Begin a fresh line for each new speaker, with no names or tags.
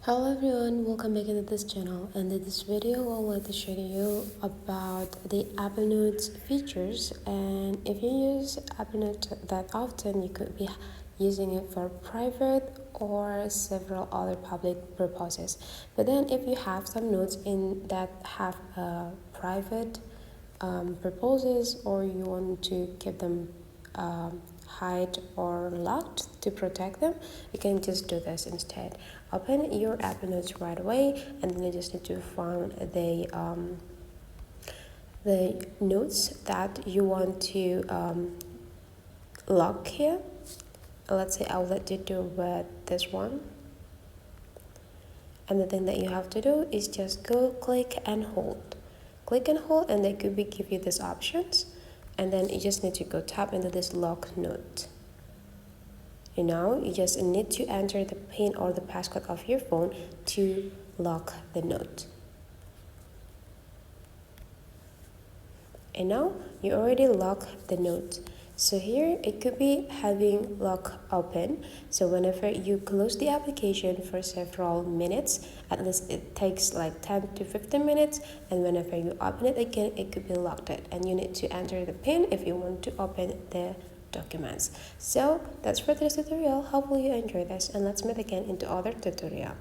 Hello everyone, welcome back into this channel, and in this video I would like to show you about the Apple Notes features. And if you use Apple Notes that often, you could be using it for private or several other public purposes. But then if you have some notes in that have private purposes, or you want to keep them hide or locked to protect them, you can just do this instead. Open your Apple Notes right away, and then you just need to find the notes that you want to lock here. Let's say I'll let you do with this one. And the thing that you have to do is just go click and hold. Click and hold, and they could be give you these options. And then you just need to go tap into this lock note. And now you just need to enter the PIN or the passcode of your phone to lock the note. And now you already lock the note. So here it could be having lock open. So whenever you close the application for several minutes, at least it takes like 10 to 15 minutes, and whenever you open it again, it could be locked, and you need to enter the PIN if you want to open the documents. So that's for this tutorial. Hopefully you enjoy this, and let's meet again into other tutorial.